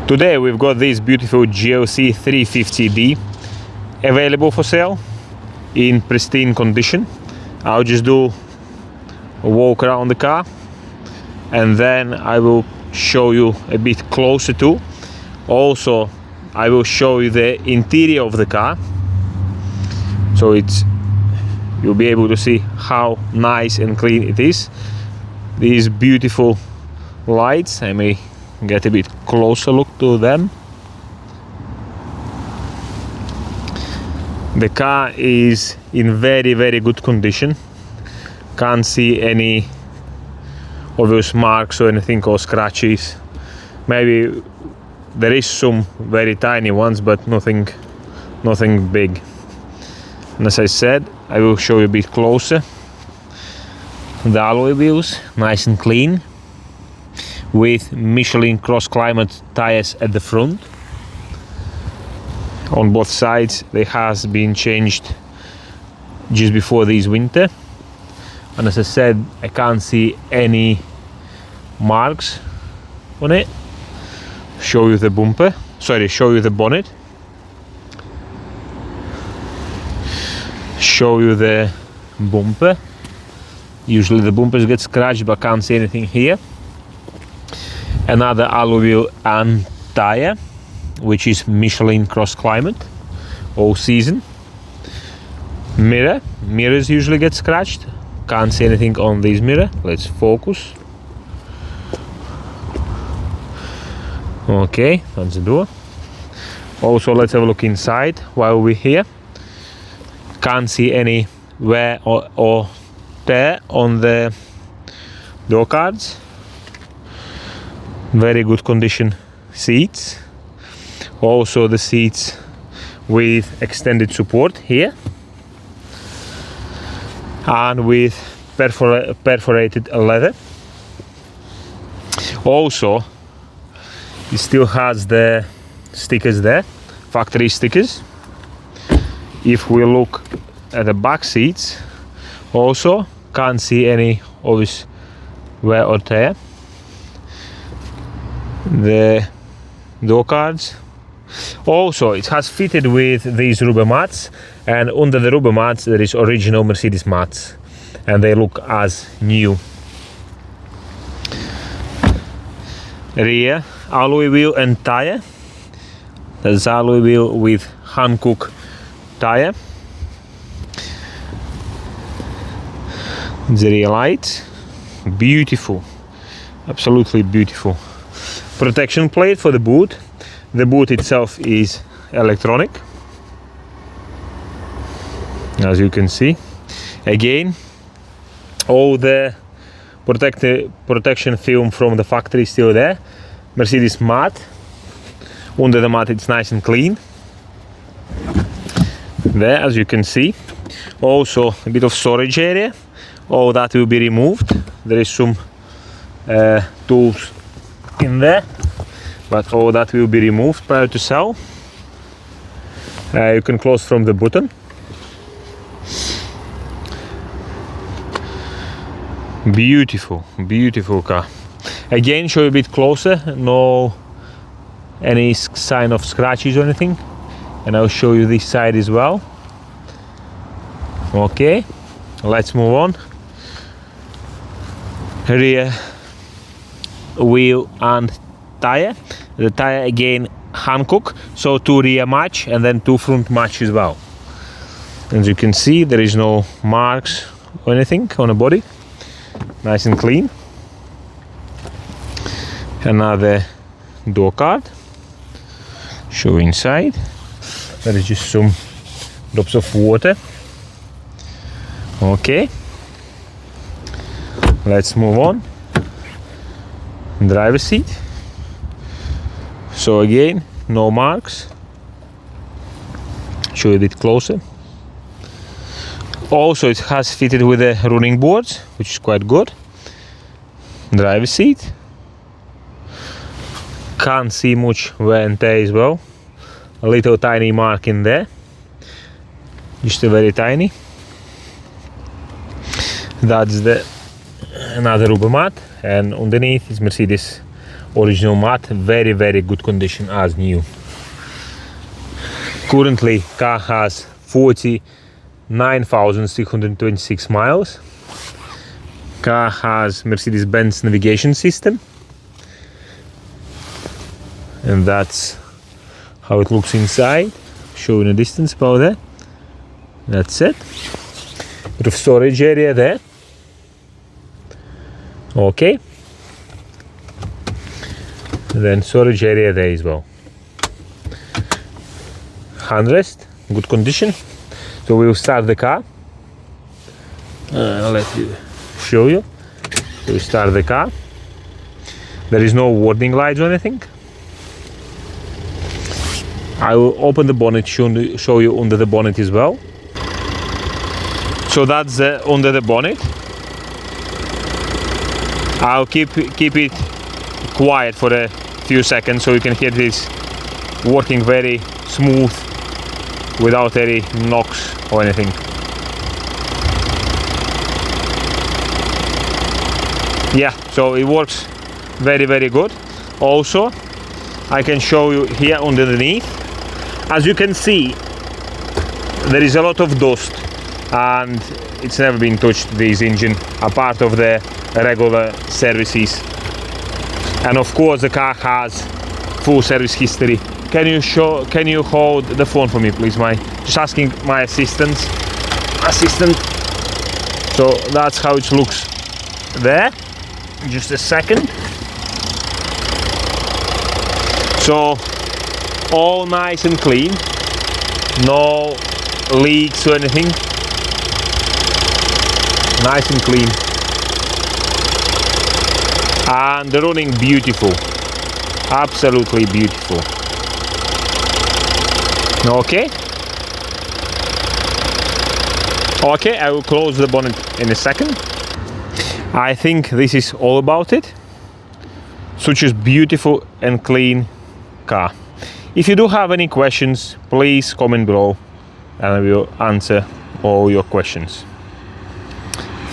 Today we've got this beautiful GLC350D available for sale in pristine condition. I'll just do a walk around the car and then I will show you a bit closer too. Also, I will show you the interior of the car, so you'll be able to see how nice and clean it is. These beautiful lights, I may get a bit closer look to them. The car is in very good condition. Can't see any obvious marks or anything or scratches. Maybe there is some very tiny ones, but nothing big. And as I said, I will show you a bit closer. The alloy wheels, nice and clean, with Michelin cross climate tires at the front. On both sides they has been changed just before this winter, and as I said, I can't see any marks on it. Show you the bumper, show you the bonnet, show you the bumper. Usually the bumpers get scratched, but can't see anything here. Another alloy wheel and tire, which is Michelin cross climate, all season. Mirrors usually get scratched. Can't see anything on this mirror. Let's focus. Okay, that's the door. Also, let's have a look inside while we're here. Can't see any wear or tear on the door cards. Very good condition seats. Also the seats with extended support here and with perforated leather. Also, it still has the stickers there, factory stickers. If we look at the back seats, also can't see any obvious wear or tear. The door cards. Also, it has fitted with these rubber mats, and under the rubber mats there is original Mercedes mats, and they look as new. Rear alloy wheel and tire. There's alloy wheel with Hankook tire. The rear lights, beautiful, absolutely beautiful. Protection plate for the boot. The boot itself is electronic, as you can see. Again, all the protection film from the factory is still there. Mercedes mat. Under the mat it's nice and clean. There, as you can see. Also a bit of storage area. All that will be removed. There is some tools in there, but all that will be removed prior to sell. You can close from the button. Beautiful car. Again, show you a bit closer. No any sign of scratches or anything. And I'll show you this side as well. Okay, let's move on. Rear wheel and tire. The tire again Hankook, so 2 rear match and then 2 front match as well. As you can see, there is no marks or anything on the body. Nice and clean. Another door card. Show inside. There is just some drops of water. Okay, let's move on. Driver's seat. So again, no marks. Show you a bit closer. Also, it has fitted with the running boards, which is quite good. Driver's seat. Can't see much wear and tear as well. A little tiny mark in there. Just a very tiny. That's another rubber mat, and underneath is Mercedes original mat, very good condition as new. Currently car has 49,626 miles. Car has Mercedes-Benz navigation system, and that's how it looks inside. Show in a distance about that. That's it. Bit of storage area there. Okay. And then storage area there as well. Handrest, good condition. So we will start the car. I'll let you show you. So we start the car. There is no warning lights or anything. I will open the bonnet, show you under the bonnet as well. So that's under the bonnet. I'll keep it quiet for a few seconds so you can hear this working very smooth without any knocks or anything. Yeah, so it works very good. Also, I can show you here underneath. As you can see, there is a lot of dust and it's never been touched, this engine, apart of the regular services. And of course the car has full service history. Can you hold the phone for me, please? Just asking my assistant. So that's how it looks there. Just a second. So all nice and clean, no leaks or anything. Nice and clean, and the running beautiful, absolutely beautiful. Okay, I will close the bonnet in a second. I think this is all about it. Such a beautiful and clean car. If you do have any questions, please comment below and I will answer all your questions.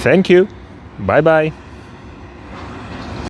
Thank you. Bye bye.